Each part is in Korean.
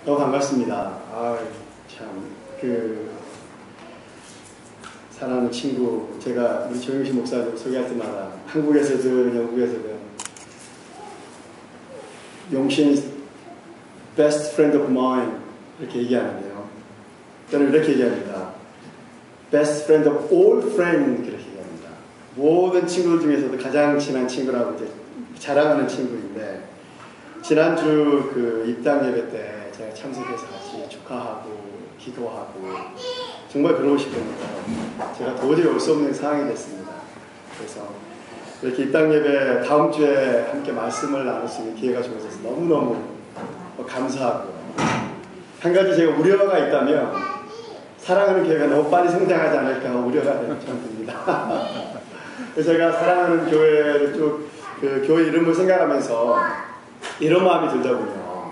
너무 반갑습니다. 사랑하는 친구, 제가 우리 조영신 목사님 소개할 때마다 한국에서든 영국에서든 용신 best friend of mine 이렇게 얘기하는데요. 저는 이렇게 얘기합니다. best friend of all friends 그렇게 얘기합니다. 모든 친구들 중에서도 가장 친한 친구라고 이제 자랑하는 친구인데, 지난주 그 입당 예배 때 제가 참석해서 같이 축하하고 기도하고 정말 그러고 싶었는데 제가 도저히 올 수 없는 상황이 됐습니다. 그래서 이렇게 입당 예배 다음 주에 함께 말씀을 나눌 수 있는 기회가 주어져서 너무너무 감사하고요. 한 가지 제가 우려가 있다면 사랑하는 교회가 너무 빨리 성장하지 않을까 우려가 듭니다. 그래서 제가 사랑하는 교회를 쭉 그 교회 이름을 생각하면서 이런 마음이 들더군요.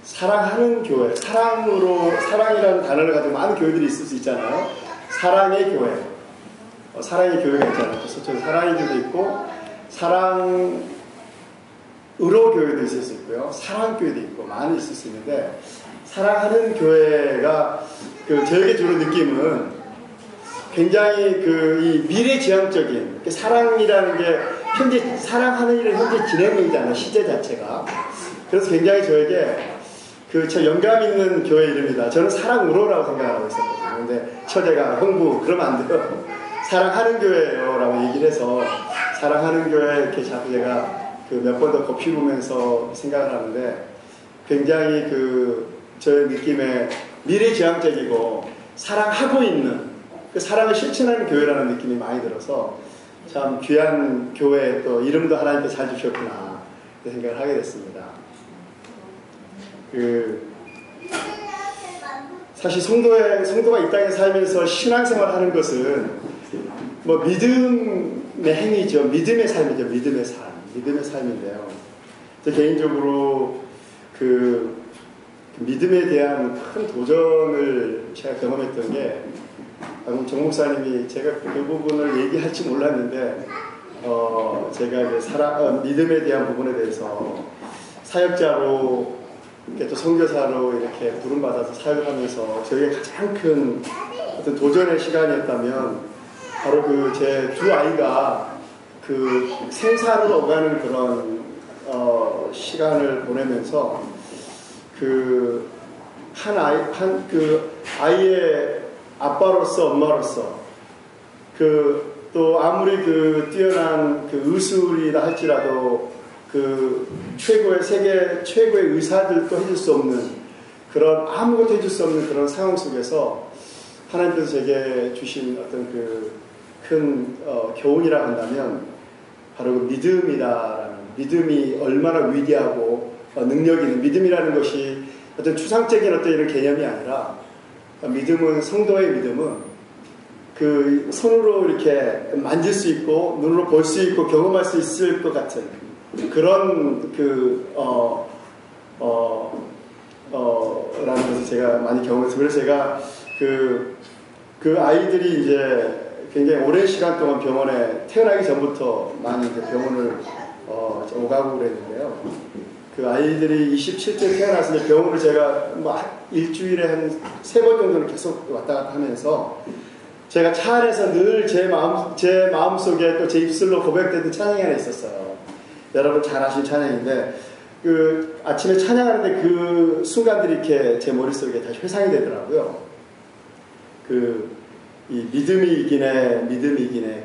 사랑하는 교회, 사랑이라는 단어를 가지고 많은 교회들이 있을 수 있잖아요. 사랑의 교회, 사랑의 교회가 있잖아요. 그래서 사랑의 교회도 있고 사랑으로 교회도 있을 수 있고요. 사랑교회도 있고 많이 있을 수 있는데, 사랑하는 교회가 저에게 주는 느낌은 굉장히 이 미래지향적인 사랑이라는 게 현재 사랑하는 일은 현재 진행이잖아요. 시제 자체가. 그래서 굉장히 저에게 저 영감 있는 교회 이름이다. 저는 사랑으로라고 생각하고 있었거든요. 근데 처제가 형부 그러면 안 돼요. 사랑하는 교회예요 라고 얘기를 해서 사랑하는 교회 이렇게 자꾸 제가 몇 번 더 곱씹으면서 생각을 하는데, 굉장히 저의 느낌에 미래지향적이고 사랑하고 있는 사랑을 실천하는 교회라는 느낌이 많이 들어서 참 귀한 교회, 또 이름도 하나님께 잘 주셨구나 생각을 하게 됐습니다. 사실 성도가 이 땅에 살면서 신앙생활 하는 것은 믿음의 행위죠. 믿음의 삶이죠. 믿음의 삶인데요. 저 개인적으로 믿음에 대한 큰 도전을 제가 경험했던 게, 정 목사님이 제가 그 부분을 얘기할지 몰랐는데, 제가 이제 믿음에 대한 부분에 대해서 사역자로 또 선교사로 이렇게 부름받아서 사역을 하면서 저에게 가장 큰 어떤 도전의 시간이었다면 바로 제 두 아이가 생사를 오가는 그런 시간을 보내면서 아이의 아빠로서 엄마로서 또 아무리 뛰어난 의술이라 할지라도 세계 최고의 의사들도 해줄 수 없는 아무것도 해줄 수 없는 그런 상황 속에서 하나님께서 제게 주신 어떤 큰 교훈이라 한다면 바로 믿음이다라는, 믿음이 얼마나 위대하고 능력이 있는, 믿음이라는 것이 어떤 추상적인 어떤 이런 개념이 아니라, 믿음은, 성도의 믿음은 손으로 이렇게 만질 수 있고 눈으로 볼 수 있고 경험할 수 있을 것 같은 그런 라는 것을 제가 많이 경험했어요. 그래서 제가 아이들이 이제 굉장히 오랜 시간 동안 병원에, 태어나기 전부터 많이 이제 병원을 오가고 그랬는데요. 아이들이 27세 태어났을 때 병원을 제가 일주일에 한 3번 정도는 계속 왔다 갔다 하면서, 제가 차 안에서 늘 제 마음속에 또 제 입술로 고백되던 찬양이 하나 있었어요. 여러분 잘 아시는 찬양인데, 아침에 찬양하는데 그 순간들이 이렇게 제 머릿속에 다시 회상이 되더라고요. 이 믿음이 이기네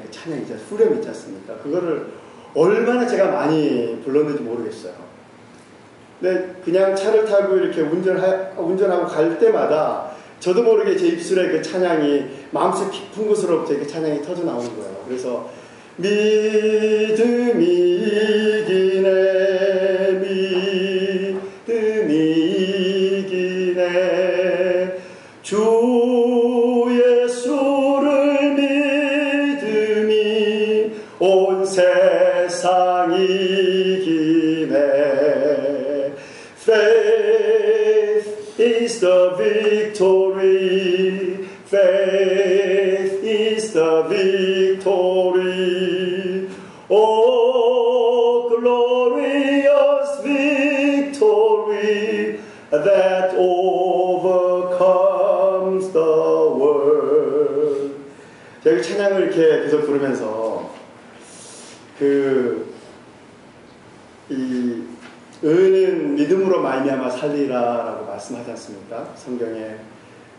그 찬양이죠. 후렴 있지 않습니까? 그거를 얼마나 제가 많이 불렀는지 모르겠어요. 근데 그냥 차를 타고 이렇게 운전하고 갈 때마다 저도 모르게 제 입술에 그 찬양이 마음속 깊은 곳으로부터 이렇게 찬양이 터져 나오는 거예요. 그래서 믿음이 이기네, 믿음이 이기네, 주 예수를 믿음이 온 세상 이기네. Faith is the victory. Faith is the victory. Oh, glorious victory. that overcomes the world. 제가 찬양을 이렇게 계속 부르면서 이 의는 믿음으로 말미암아 살리라라고 말씀하지 않습니까? 성경에.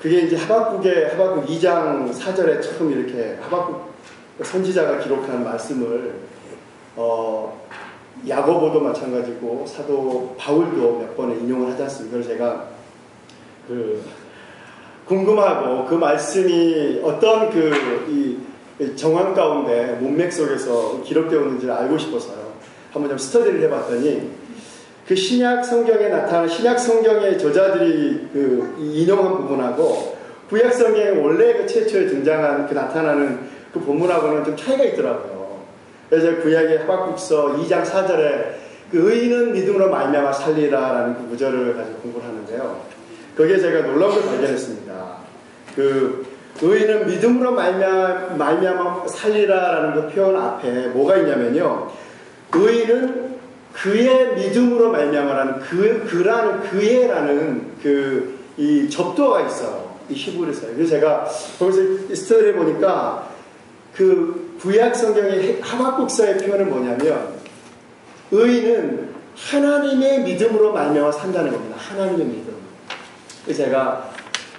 그게 이제 하박국 2장 4절에 처음 이렇게 하박국 선지자가 기록한 말씀을 야고보도 마찬가지고 사도 바울도 몇 번에 인용을 하지 않습니까? 그래서 제가 궁금하고 그 말씀이 어떤 이 정황 가운데 문맥 속에서 기록되어 있는지를 알고 싶어서요. 한번 좀 스터디를 해봤더니 그 신약 성경에 나타난 신약 성경의 저자들이 인용한 부분하고 구약 성경에 원래 최초에 등장한 나타나는 그 본문하고는 좀 차이가 있더라고요. 그래서 구약의 하박국서 2장 4절에 그 의인은 믿음으로 말미암아 살리라라는 그 구절을 가지고 공부를 하는데요. 거기에 제가 놀라운 걸 발견했습니다. 의인은 믿음으로 말미암아 살리라라는 그 표현 앞에 뭐가 있냐면요. 의인은 그의 믿음으로 말미암아라는 그의라는 이 접두어가 있어요. 이 히브리서에. 그래서 제가 거기서 스터디를 해보니까 그 구약 성경의 하박국서의 표현은 뭐냐면 의인은 하나님의 믿음으로 말미암아 산다는 겁니다. 하나님의 믿음. 그래서 제가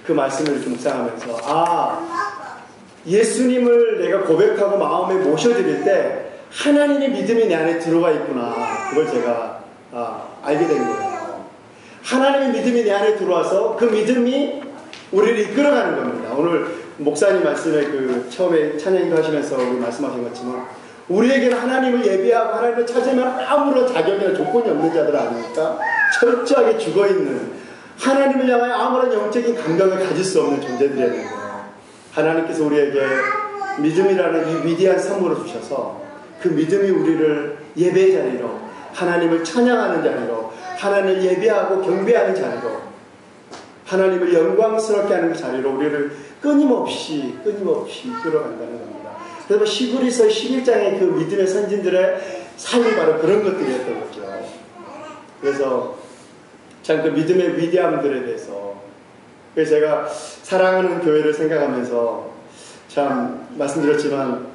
그 말씀을 이렇게 묵상하면서 예수님을 내가 고백하고 마음에 모셔드릴 때 하나님의 믿음이 내 안에 들어가 있구나. 그걸 제가 알게 된 거예요. 하나님의 믿음이 내 안에 들어와서 그 믿음이 우리를 이끌어가는 겁니다. 오늘 목사님 말씀에 처음에 찬양도 하시면서 말씀하신 것처럼 우리에게는 하나님을 예비하고 하나님을 찾으면 아무런 자격이나 조건이 없는 자들 아닙니까? 철저하게 죽어있는 하나님을 향하여 아무런 영적인 감각을 가질 수 없는 존재들이라는 거예요. 하나님께서 우리에게 믿음이라는 이 위대한 선물을 주셔서 그 믿음이 우리를 예배의 자리로 하나님을 찬양하는 자리로 하나님을 예배하고 경배하는 자리로 하나님을 영광스럽게 하는 그 자리로 우리를 끊임없이 끌어간다는 겁니다. 그래서 히브리서 11장의 그 믿음의 선진들의 삶이 바로 그런 것들이었던 거죠. 그래서 참 그 믿음의 위대함들에 대해서 그래서 제가 사랑하는 교회를 생각하면서 참 말씀드렸지만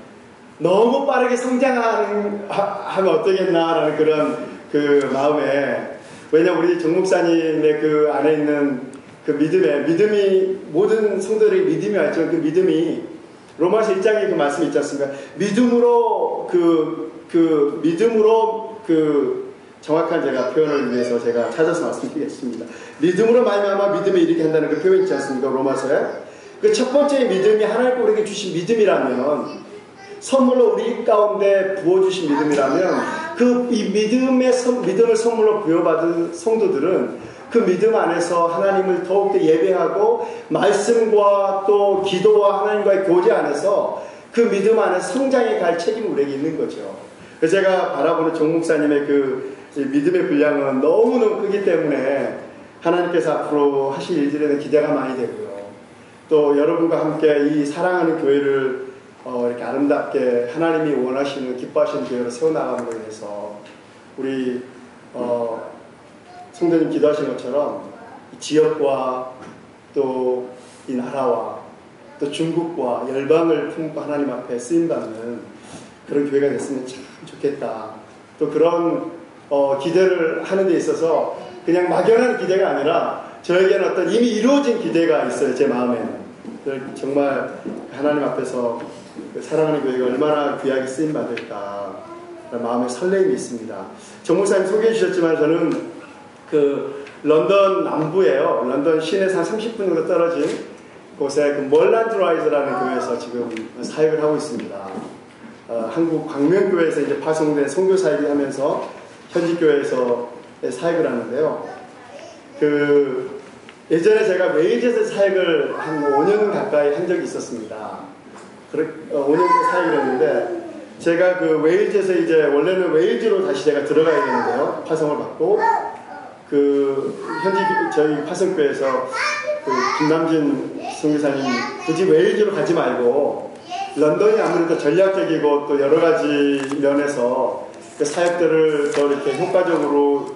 너무 빠르게 성장하면 어떠겠나라는 그런 마음에 왜냐면 우리 정 목사님의 안에 있는 믿음이 모든 성도들의 믿음이 왔지만 그 믿음이 로마서 1장에 그 말씀이 있지 않습니까? 믿음으로 정확한 제가 표현을 위해서 제가 찾아서 말씀드리겠습니다. 믿음으로 말미암아 믿음에 이르게 한다는 그 표현 있지 않습니까? 로마서에 그 첫 번째 믿음이 하나님께 우리에게 주신 믿음이라면 선물로 우리 가운데 부어주신 믿음이라면 이 믿음을 선물로 부여받은 성도들은 그 믿음 안에서 하나님을 더욱더 예배하고 말씀과 또 기도와 하나님과의 교제 안에서 그 믿음 안에 성장해 갈 책임이 우리에게 있는 거죠. 그래서 제가 바라보는 정 목사님의 믿음의 분량은 너무너무 크기 때문에 하나님께서 앞으로 하실 일들에 대한 기대가 많이 되고요. 또 여러분과 함께 이 사랑하는 교회를 이렇게 아름답게 하나님이 원하시는 기뻐하시는 교회로 세워나감으로 인해서 우리 성도님 기도하신 것처럼 지역과 또 이 나라와 또 중국과 열방을 품고 하나님 앞에 쓰임받는 그런 교회가 됐으면 참 좋겠다. 또 그런 기대를 하는 데 있어서 그냥 막연한 기대가 아니라 저에게는 어떤 이미 이루어진 기대가 있어요. 제 마음에는. 정말 하나님 앞에서 사랑하는 교회가 얼마나 귀하게 쓰임받을까 마음의 설렘이 있습니다. 정 목사님 소개해 주셨지만 저는 런던 남부에요. 런던 시내에서 한 30분 정도 떨어진 곳에 멀란드 라이즈라는 교회에서 지금 사역을 하고 있습니다. 한국 광명교회에서 이제 파송된 선교 사역을 하면서 현지 교회에서 사역을 하는데요. 예전에 제가 웨일즈에서 사역을 한 5년 가까이 한 적이 있었습니다. 5년 사역을 했는데 제가 웨일즈에서 이제 원래는 웨일즈로 다시 제가 들어가야 되는데요. 파송을 받고 현지 저희 파송교회에서 김남진 선교사님 굳이 웨일즈로 가지 말고 런던이 아무래도 전략적이고 또 여러 가지 면에서 사역들을 더 이렇게 효과적으로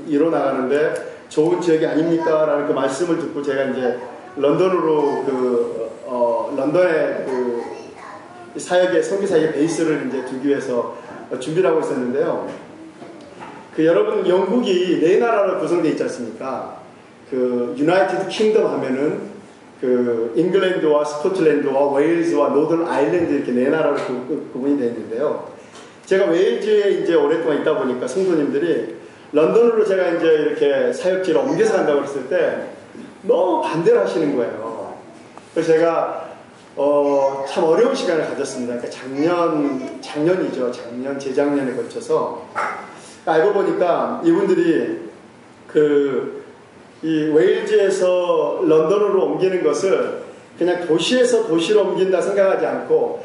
이뤄나가는데 좋은 지역이 아닙니까? 라는 그 말씀을 듣고 제가 이제 런던으로 런던의 사역의 선교 사역의 베이스를 이제 두기 위해서 준비를 하고 있었는데요. 여러분 영국이 네 나라로 구성되어 있지 않습니까? 유나이티드 킹덤 하면은 잉글랜드와 스코틀랜드와 웨일즈와 노던 아일랜드 이렇게 네 나라로 구분이 되어 있는데요. 제가 웨일즈에 이제 오랫동안 있다 보니까 성도님들이 런던으로 제가 이제 이렇게 사역지를 옮겨서 간다고 했을 때 너무 반대를 하시는 거예요. 그래서 제가 참 어려운 시간을 가졌습니다. 그러니까 작년이죠. 재작년에 걸쳐서 알고 보니까 이분들이 이 웨일즈에서 런던으로 옮기는 것을 그냥 도시에서 도시로 옮긴다 생각하지 않고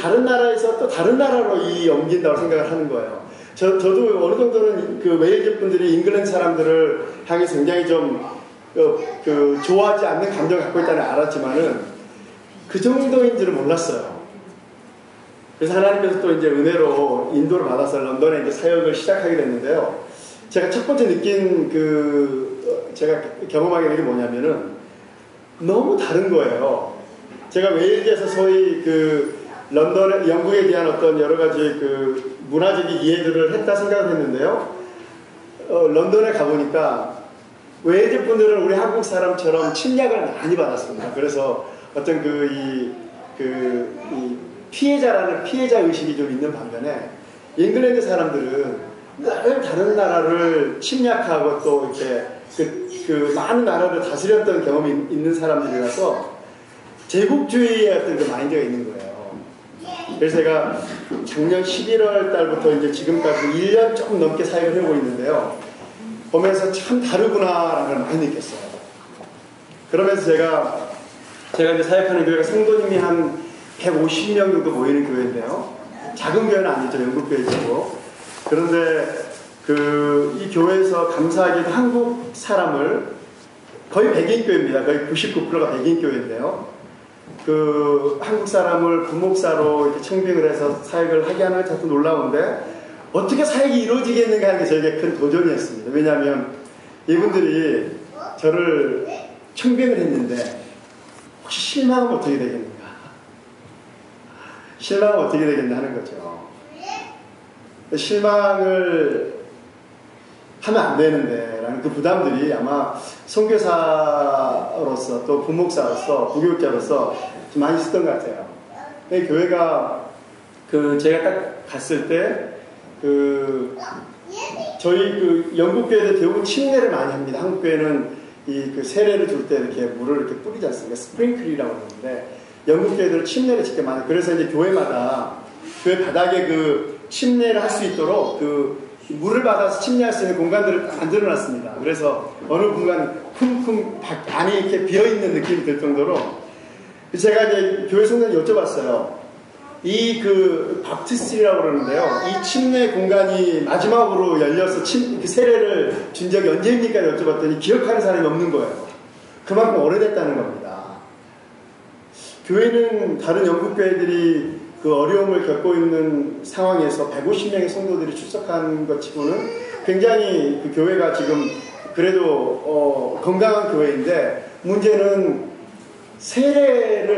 다른 나라에서 또 다른 나라로 옮긴다고 생각을 하는 거예요. 저도 어느 정도는 웨일즈 분들이 잉글랜드 사람들을 향해서 굉장히 좀 좋아하지 않는 감정을 갖고 있다는 걸 알았지만은 그 정도인 줄은 몰랐어요. 그래서 하나님께서 또 이제 은혜로 인도를 받아서 런던에 이제 사역을 시작하게 됐는데요. 제가 첫 번째 느낀 제가 경험하게 된 게 뭐냐면은 너무 다른 거예요. 제가 웨일즈에서 소위 런던의 영국에 대한 어떤 여러 가지 문화적인 이해들을 했다 생각을 했는데요. 런던에 가보니까 웨일즈 분들은 우리 한국 사람처럼 침략을 많이 받았습니다. 그래서 어떤 피해자 의식이 좀 있는 반면에 잉글랜드 사람들은 늘 다른 나라를 침략하고 또 이렇게 많은 나라를 다스렸던 경험이 있는 사람들이라서 제국주의의 어떤 마인드가 있는 거예요. 그래서 제가 작년 11월 달부터 이제 지금까지 1년 조금 넘게 사역을 하고 있는데요. 보면서 참 다르구나라는 걸 많이 느꼈어요. 그러면서 제가 이제 사역하는 교회가 성도님이 한 150명 정도 모이는 교회인데요. 작은 교회는 아니죠. 영국 교회이고. 그런데 이 교회에서 감사하게도 한국 사람을 거의 백인 교회입니다. 거의 99%가 백인 교회인데요. 한국 사람을 부목사로 이렇게 청빙을 해서 사역을 하게 하는 게 참 놀라운데 어떻게 사역이 이루어지겠는가 하는 게 저에게 큰 도전이었습니다. 왜냐하면 이분들이 저를 청빙을 했는데 혹시 실망하면 어떻게 되겠는가? 실망하면 어떻게 되겠나 하는 거죠. 실망을 하면 안 되는데 라는 그 부담들이 아마 선교사로서 또 부목사로서 부교육자로서 좀 많이 있었던 것 같아요. 교회가 제가 딱 갔을 때 저희 영국 교회들 대부분 침례를 많이 합니다. 한국 교회는 세례를 줄 때 이렇게 물을 이렇게 뿌리지 않습니까? 스프링클이라고 하는데 영국 교회들은 침례를 직접 많이. 그래서 이제 교회마다 교회 바닥에 침례를 할 수 있도록 물을 받아서 침례할 수 있는 공간들을 만들어놨습니다. 그래서 어느 공간 쿵쿵 안에 이렇게 비어있는 느낌이 들 정도로 제가 이제 교회 성도님 여쭤봤어요. 밥티스트라고 그러는데요. 이 침례 공간이 마지막으로 열려서 세례를 준 적이 언제입니까? 여쭤봤더니 기억하는 사람이 없는 거예요. 그만큼 오래됐다는 겁니다. 교회는 다른 영국 교회들이 어려움을 겪고 있는 상황에서 150명의 성도들이 출석한 것 치고는 굉장히 교회가 지금 그래도 건강한 교회인데 문제는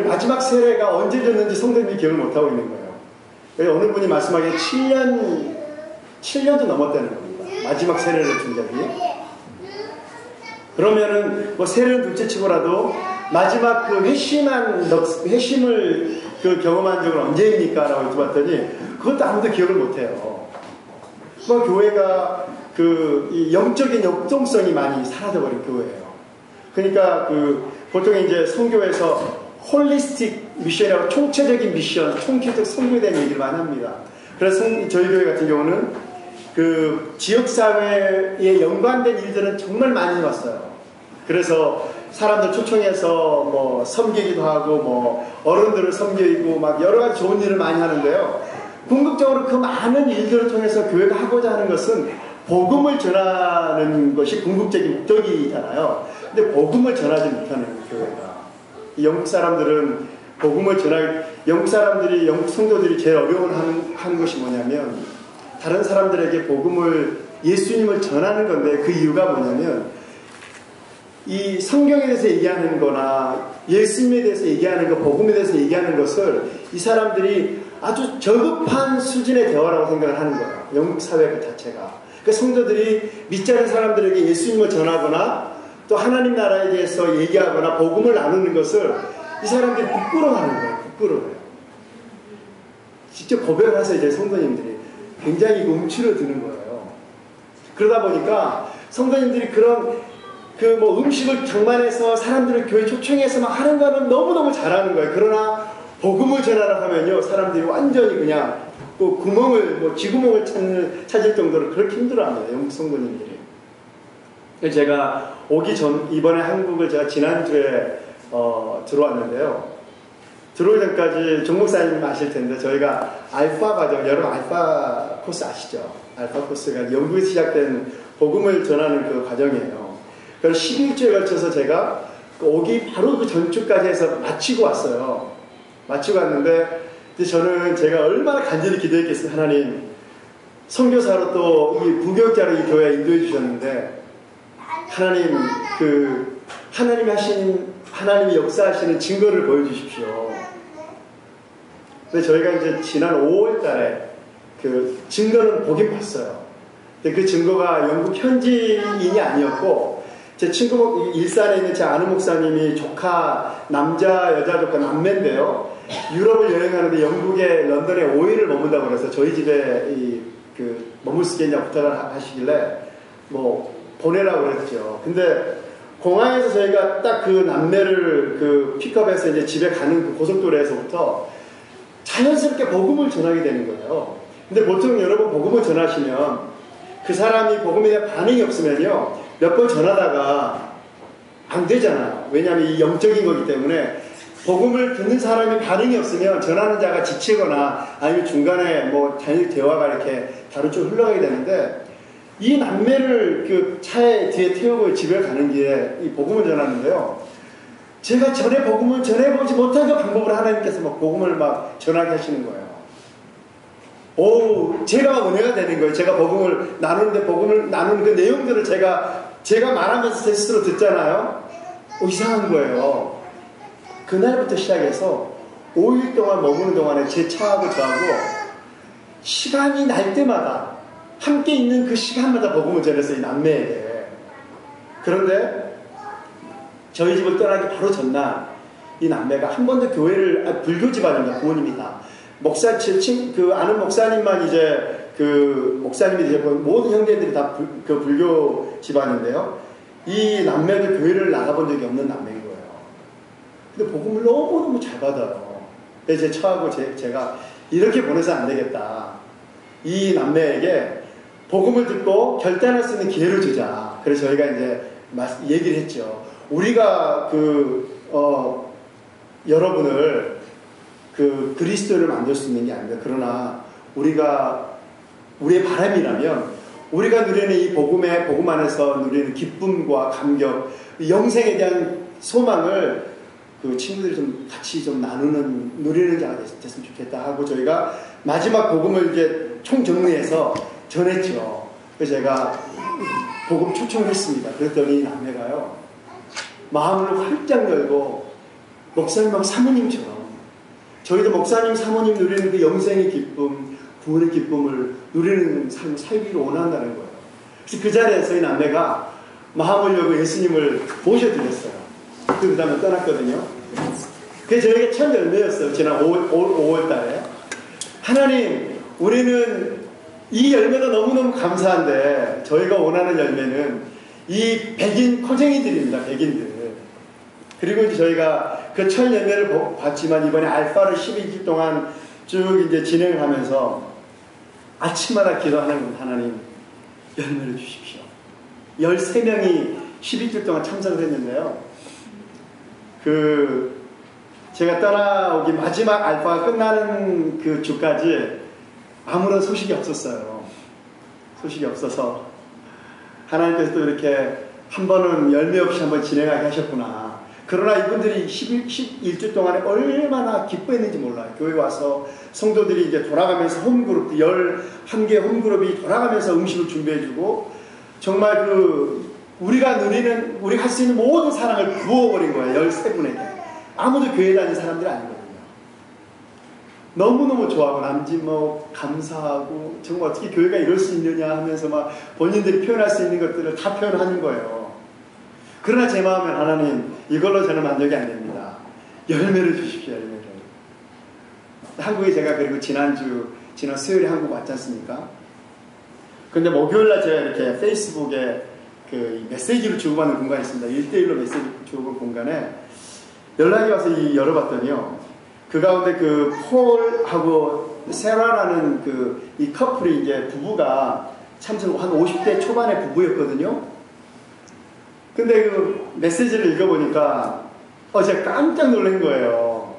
마지막 세례가 언제 줬는지 성도님이 기억을 못하고 있는 거예요. 어느 분이 말씀하기에 7년도 넘었다는 겁니다. 마지막 세례를 준 적이. 그러면은 세례는 둘째치고라도 마지막 회심을 경험한 적은 언제입니까? 라고 여쭤봤더니 그것도 아무도 기억을 못해요. 교회가 이 영적인 역동성이 많이 사라져버린 교회예요. 그러니까 보통 이제 선교에서 홀리스틱 미션이라고 총체적인 미션, 총체적 선교에 대한 얘기를 많이 합니다. 그래서 저희 교회 같은 경우는 지역사회에 연관된 일들은 정말 많이 해왔어요. 그래서 사람들 초청해서 섬기기도 하고 어른들을 섬기고 여러 가지 좋은 일을 많이 하는데요. 궁극적으로 그 많은 일들을 통해서 교회가 하고자 하는 것은 복음을 전하는 것이 궁극적인 목적이잖아요. 근데 복음을 전하지 못하는 교회가. 영국 사람들은 영국 성도들이 제일 어려워하는 것이 뭐냐면 다른 사람들에게 복음을 예수님을 전하는 건데 그 이유가 뭐냐면 이 성경에 대해서 얘기하는 거나 예수님에 대해서 얘기하는 거, 복음에 대해서 얘기하는 것을 이 사람들이 아주 저급한 수준의 대화라고 생각을 하는 거예요. 영국 사회 그 자체가. 그 성도들이 믿지 않는 사람들에게 예수님을 전하거나 또 하나님 나라에 대해서 얘기하거나 복음을 나누는 것을 이 사람들이 부끄러워하는 거예요. 부끄러워요. 직접 고백을 하세요. 이제 성도님들이 굉장히 움츠러드는 거예요. 그러다 보니까 성도님들이 그런 음식을 장만해서 사람들을 교회 초청해서 막 하는 거는 너무너무 잘하는 거예요. 그러나 복음을 전하라 하면요, 사람들이 완전히 그냥 쥐구멍을 찾을 정도로 그렇게 힘들어합니다. 영국 성도님들이. 제가 오기 전, 이번에 한국을 제가 지난주에 들어왔는데요. 들어오기 전까지 정 목사님 아실 텐데 저희가 알파 과정, 여러분 알파 코스 아시죠? 알파 코스가 영국에서 시작된 복음을 전하는 그 과정이에요. 그래서 11주에 걸쳐서 제가 오기 바로 그 전주까지 해서 마치고 왔어요. 마치고 왔는데 저는 제가 얼마나 간절히 기도했겠어요. 하나님, 선교사로 또 이 부교육자로 이 교회에 인도해 주셨는데 하나님, 하나님이 역사하시는 증거를 보여주십시오. 근데 저희가 이제 지난 5월 달에 그 증거는 보긴 봤어요. 근데 그 증거가 영국 현지인이 아니었고 제 친구 일산에 있는 제 아는 목사님이 조카, 여자 조카 남매인데요. 유럽을 여행하는데 영국의 런던에 5일을 머문다고 그래서 저희 집에 머물 수 있겠냐 부탁을 하시길래 보내라고 그랬죠. 근데 공항에서 저희가 딱 그 남매를 픽업해서 이제 집에 가는 그 고속도로에서부터 자연스럽게 복음을 전하게 되는 거예요. 근데 보통 여러분 복음을 전하시면 그 사람이 복음에 대한 반응이 없으면요, 몇 번 전하다가 안 되잖아요. 왜냐하면 이 영적인 거기 때문에 복음을 듣는 사람이 반응이 없으면 전하는 자가 지치거나 아니면 중간에 자연히 대화가 이렇게 다른 쪽으로 흘러가게 되는데 이 남매를 그 차에 뒤에 태우고 집에 가는 길에 이 복음을 전하는데요. 제가 전에 복음을 전해보지 못한 그 방법으로 하나님께서 복음을 전하게 하시는 거예요. 제가 은혜가 되는 거예요. 제가 복음을 나누는데 복음을 나누는 그 내용들을 제가 말하면서 제 스스로 듣잖아요. 이상한 거예요. 그날부터 시작해서 5일 동안 머무는 동안에 제 차하고 저하고 시간이 날 때마다 함께 있는 그 시간마다 복음을 전했어요. 이 남매에게. 그런데 저희 집을 떠나기 바로 전날 이 남매가 한 번도 교회를, 불교 집안입니다. 부모님이 다. 아는 목사님만 이제 목사님이 되고 모든 형제들이 다 불교 집안인데요. 이 남매도 교회를 나가본 적이 없는 남매인 거예요. 근데 복음을 너무너무 잘 받아요. 그래서 제 처하고 제가 이렇게 보내서 안 되겠다. 이 남매에게 복음을 듣고 결단할 수 있는 기회를 주자. 그래서 저희가 이제 얘기를 했죠. 우리가 여러분을 그리스도를 만들 수 있는 게 아닙니다. 그러나 우리의 바람이라면 우리가 누리는 이 복음 안에서 누리는 기쁨과 감격, 영생에 대한 소망을 그 친구들이 좀 같이 좀 누리는 자가 됐으면 좋겠다 하고 저희가 마지막 복음을 이제 총정리해서 전했죠. 그래서 제가 복음 초청했습니다. 그랬더니 남매가요, 마음을 활짝 열고 목사님하고 사모님처럼 저희도 목사님, 사모님 누리는 그 영생의 기쁨, 구원의 기쁨을 누리는 삶을 살기를 원한다는 거예요. 그래서 그 자리에서 이 남매가 마음을 열고 예수님을 모셔드렸어요. 그 다음에 떠났거든요. 그게 저에게 첫 열매였어요. 지난 5월 달에. 하나님, 우리는 이 열매가 너무너무 감사한데 저희가 원하는 열매는 이 백인 코쟁이들입니다. 백인들. 그리고 이제 저희가 그 첫 열매를 봤지만 이번에 알파를 12주 동안 쭉 이제 진행을 하면서 아침마다 기도하는 하나님, 열매를 주십시오. 13명이 12주 동안 참석을 했는데요. 제가 떠나오기 마지막 알파가 끝나는 그 주까지 아무런 소식이 없었어요. 소식이 없어서 하나님께서 또 이렇게 한 번은 열매 없이 한번 진행하게 하셨구나. 그러나 이분들이 11주 동안에 얼마나 기뻐했는지 몰라요. 교회 와서 성도들이 이제 돌아가면서 홈그룹, 11개 홈그룹이 돌아가면서 음식을 준비해주고, 정말 우리가 할 수 있는 모든 사랑을 부어버린 거예요. 13분에게. 아무도 교회 다니는 사람들이 아니거든요. 너무너무 좋아하고, 남진 감사하고, 정말 어떻게 교회가 이럴 수 있느냐 하면서 막 본인들이 표현할 수 있는 것들을 다 표현하는 거예요. 그러나 제 마음엔 하나님, 이걸로 저는 만족이 안 됩니다. 열매를 주십시오, 열매를. 한국에 제가 그리고 지난 수요일에 한국 왔지 않습니까? 근데 목요일날 제가 이렇게 페이스북에 메시지를 주고받는 공간이 있습니다. 1대1로 메시지 주고받는 공간에 연락이 와서 열어봤더니요. 그 가운데 폴하고 세라라는 이 커플이 이제 부부가 참 한 50대 초반의 부부였거든요. 근데 메시지를 읽어보니까 제가 깜짝 놀란 거예요.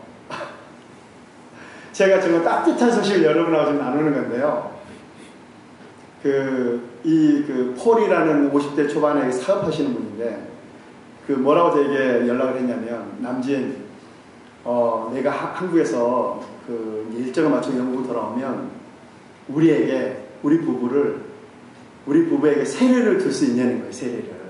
제가 정말 따뜻한 소식을 여러분하고 좀 나누는 건데요. 폴이라는 50대 초반에 사업하시는 분인데, 뭐라고 저에게 연락을 했냐면, 남진, 내가 한국에서 일정을 맞춰 영국으로 돌아오면, 우리 부부에게 세례를 줄 수 있냐는 거예요, 세례를.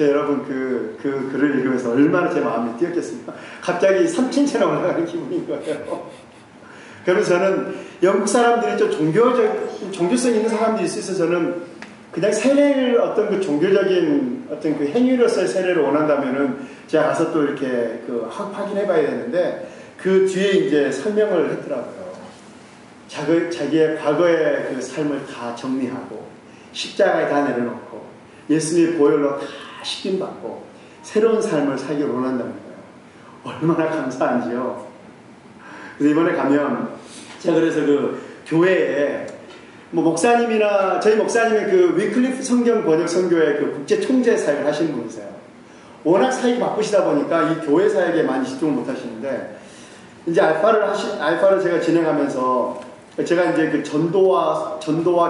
여러분 글을 읽으면서 얼마나 제 마음이 뛰었겠습니까? 갑자기 삼층처럼 올라가는 기분인 거예요. 그래서 저는 영국 사람들이 좀 종교성 있는 사람들이 있어서 저는 그냥 세례를 어떤 종교적인 어떤 행위로서의 세례를 원한다면은 제가 가서 또 이렇게 확인해 봐야 되는데, 그 뒤에 이제 설명을 했더라고요. 자기의 과거의 삶을 다 정리하고 십자가에 다 내려놓고 예수님의 보혈로 다 씻김받고 새로운 삶을 살기를 원한다는 거예요. 얼마나 감사한지요. 그래서 이번에 가면 제가 그래서 교회에 목사님이나 저희 목사님은 위클리프 성경 번역 선교회 국제 총재 사역을 하시는 분이세요. 워낙 사역이 바쁘시다 보니까 이 교회 사역에 많이 집중을 못 하시는데, 이제 알파를 제가 진행하면서 제가 이제 전도와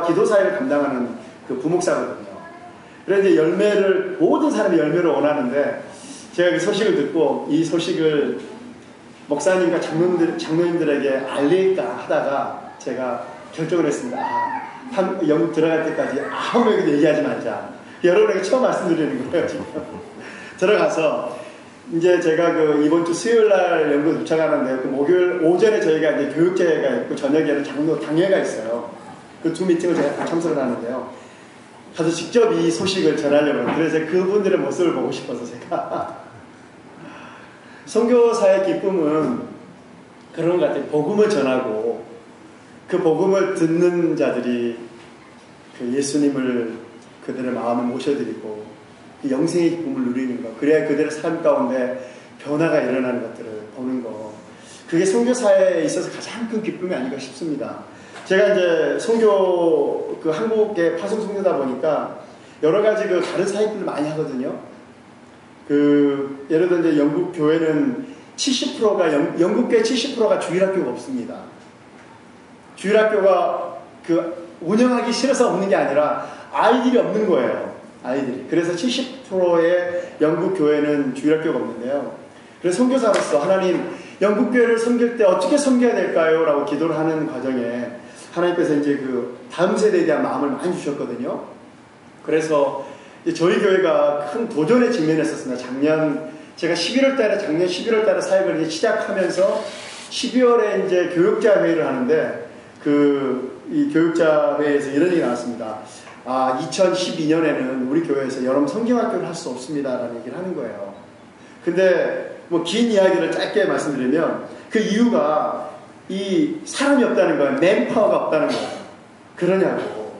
기도 사역을 담당하는 부목사거든요. 그래서 이제 모든 사람이 열매를 원하는데, 제가 그 소식을 듣고 이 소식을 목사님과 장로님들에게 알릴까 하다가 제가 결정을 했습니다. 영국 들어갈 때까지 아무에게도 얘기하지 말자. 여러분에게 처음 말씀드리는 거예요, 지금. 들어가서 이제 제가 이번 주 수요일 날 영국에 도착하는데, 목요일 오전에 저희가 이제 교육제가 있고 저녁에는 당회가 있어요. 그 두 미팅을 제가 다 참석을 하는데요. 가서 직접 이 소식을 전하려고 해요. 그래서 그분들의 모습을 보고 싶어서 제가 선교사의 기쁨은 그런 것 같아요. 복음을 전하고 그 복음을 듣는 자들이 예수님을 그들의 마음에 모셔드리고 영생의 기쁨을 누리는 것, 그래야 그들의 삶 가운데 변화가 일어나는 것들을 보는 것, 그게 선교사에 있어서 가장 큰 기쁨이 아닌가 싶습니다. 제가 이제 선교 한국의 파송 선교다 보니까 여러 가지 다른 사역들을 많이 하거든요. 예를 들어 이제 영국 교회는 70%가 영국 교회 70%가 주일학교가 없습니다. 주일학교가 운영하기 싫어서 없는 게 아니라 아이들이 없는 거예요. 아이들이. 그래서 70%의 영국 교회는 주일학교가 없는데요. 그래서 선교사로서 하나님, 영국 교회를 섬길 때 어떻게 섬겨야 될까요? 라고 기도를 하는 과정에 하나님께서 이제 다음 세대에 대한 마음을 많이 주셨거든요. 그래서 저희 교회가 큰 도전에 직면했었습니다. 제가 작년 11월 달에 사역을 시작하면서 12월에 이제 교육자 회의를 하는데, 이 교육자 회의에서 이런 얘기가 나왔습니다. 2012년에는 우리 교회에서 여러분 성경학교를 할 수 없습니다라는 얘기를 하는 거예요. 근데 긴 이야기를 짧게 말씀드리면, 그 이유가 사람이 없다는 거예요. 맨파워가 없다는 거예요. 그러냐고.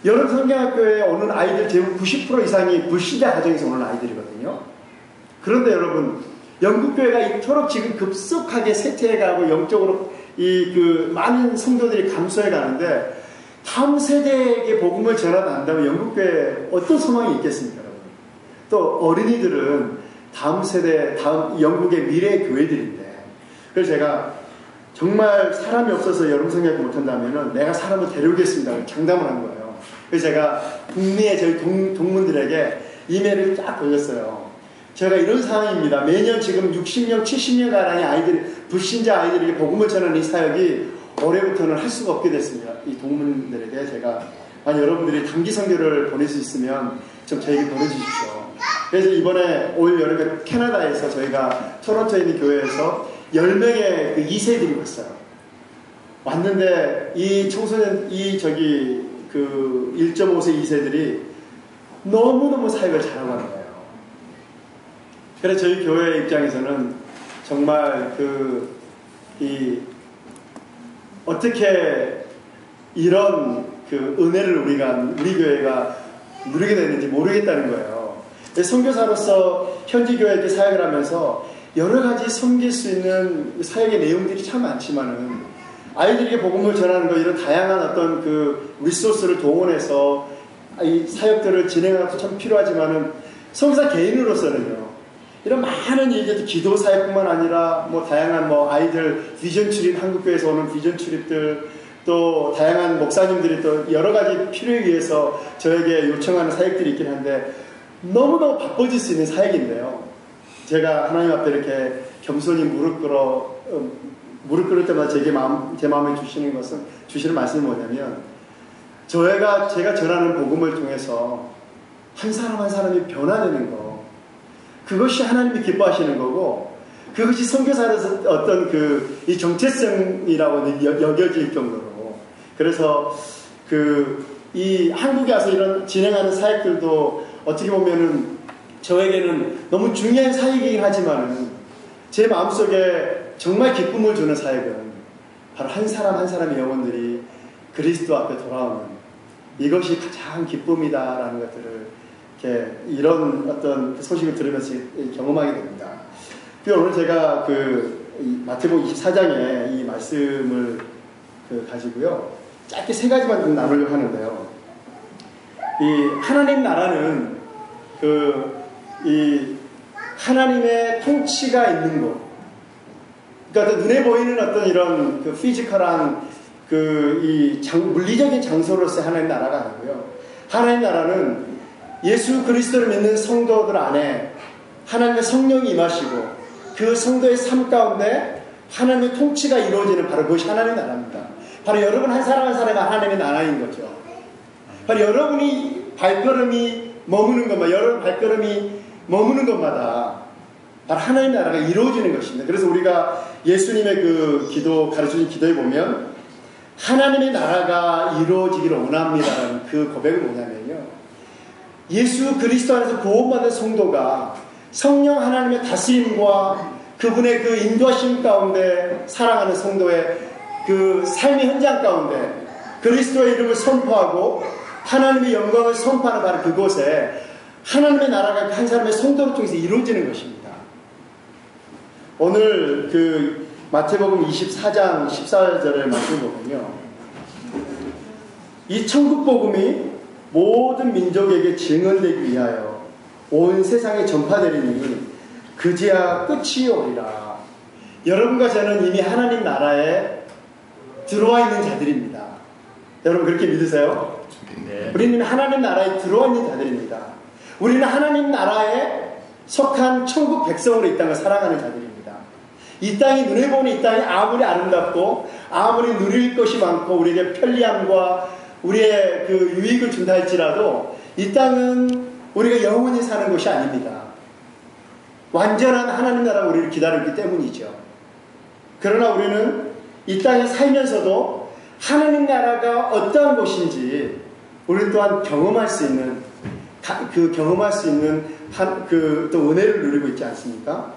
여러분 성경학교에 오는 아이들 대부분 90% 이상이 불신자 가정에서 오는 아이들이거든요. 그런데 여러분, 영국교회가 이토록 지금 급속하게 쇠퇴해가고 영적으로 많은 성도들이 감소해 가는데, 다음 세대에게 복음을 전하지 않는다면 영국교회에 어떤 소망이 있겠습니까, 여러분? 또 어린이들은 다음 영국의 미래의 교회들인데, 그래서 제가 정말 사람이 없어서 여러분 성경학교 못한다면은 내가 사람을 데려오겠습니다. 장담을 한 거예요. 그래서 제가 북미의 저희 동문들에게 이메일을 쫙 돌렸어요. 제가 이런 상황입니다. 매년 지금 60명, 70명 가량의 아이들이, 불신자 아이들에게 복음을 전하는 이 사역이 올해부터는 할 수가 없게 됐습니다. 이 동문들에게 제가, 만약 여러분들이 단기 선교를 보낼 수 있으면 좀 저에게 보내주십시오. 그래서 이번에 올 여름에 캐나다에서 저희가 토론토에 있는 교회에서 10명의 그 2세들이 왔어요. 왔는데 이 청소년, 그 1.5세 2세들이 너무너무 사역을 잘하고 하는 거예요. 그래서 저희 교회 입장에서는 정말 어떻게 이런 그 은혜를 우리 교회가 누리게 되는지 모르겠다는 거예요. 선교사로서 현지 교회에 이렇게 사역을 하면서 여러 가지 섬길 수 있는 사역의 내용들이 참 많지만은 아이들에게 복음을 전하는 거 이런 다양한 어떤 그 리소스를 동원해서 이 사역들을 진행하는 것도 참 필요하지만은 선교사 개인으로서는요. 이런 많은 일들, 기도 사역뿐만 아니라 뭐 다양한 뭐 아이들 비전 출입, 한국교회에서 오는 비전 출입들, 또 다양한 목사님들이 또 여러 가지 필요에 의해서 저에게 요청하는 사역들이 있긴 한데 너무너무 바빠질 수 있는 사역인데요. 제가 하나님 앞에 이렇게 겸손히 무릎 꿇을 때마다 제 마음에 주시는 말씀이 뭐냐면, 제가 전하는 복음을 통해서 한 사람 한 사람이 변화되는 거, 그것이 하나님이 기뻐하시는 거고, 그것이 선교사로서 어떤 이 정체성이라고 여겨질 정도로. 그래서 이 한국에 와서 이런 진행하는 사역들도 어떻게 보면은 저에게는 너무 중요한 사역이긴 하지만은 제 마음속에 정말 기쁨을 주는 사역은 바로 한 사람 한 사람의 영혼들이 그리스도 앞에 돌아오는, 이것이 가장 기쁨이다라는 것들을 이런 어떤 소식을 들으면서 경험하게 됩니다. 오늘 제가 마태복음 24장의 이 말씀을 가지고요, 짧게 세 가지만 좀 나누려고 하는데요. 이 하나님 나라는 이 하나님의 통치가 있는 곳, 그러니까 눈에 보이는 어떤 이런 피지컬한 이 물리적인 장소로서의 하나님 나라가 아니고요. 하나님 나라는 예수 그리스도를 믿는 성도들 안에 하나님의 성령이 임하시고 그 성도의 삶 가운데 하나님의 통치가 이루어지는 바로 그것이 하나님의 나라입니다. 바로 여러분 한 사람 한 사람이 하나님의 나라인 거죠. 바로 여러분이 발걸음이 머무는 것마다, 여러분 발걸음이 머무는 것마다 바로 하나님의 나라가 이루어지는 것입니다. 그래서 우리가 예수님의 가르쳐준 기도에 보면 하나님의 나라가 이루어지기를 원합니다라는 그 고백은 뭐냐면요, 예수 그리스도 안에서 구원받은 성도가 성령 하나님의 다스림과 그분의 그 인도하심 가운데 살아가는 성도의 그 삶의 현장 가운데 그리스도의 이름을 선포하고 하나님의 영광을 선포하는 바로 그곳에 하나님의 나라가 한 사람의 성도를 통해서 이루어지는 것입니다. 오늘 마태복음 24장 14절을 말씀 보면요, 이 천국복음이 모든 민족에게 증언되기 위하여 온 세상에 전파되리니 그제야 끝이 오리라. 여러분과 저는 이미 하나님 나라에 들어와 있는 자들입니다. 여러분 그렇게 믿으세요? 네. 우리는 하나님 나라에 들어와 있는 자들입니다. 우리는 하나님 나라에 속한 천국 백성으로 이 땅을 살아가는 자들입니다. 이 땅이 눈에 보는 이 땅이 아무리 아름답고 아무리 누릴 것이 많고 우리에게 편리함과 우리의 유익을 준다 할지라도 이 땅은 우리가 영원히 사는 곳이 아닙니다. 완전한 하나님 나라가 우리를 기다리기 때문이죠. 그러나 우리는 이 땅에 살면서도 하나님 나라가 어떠한 곳인지 우리 또한 경험할 수 있는 또 은혜를 누리고 있지 않습니까?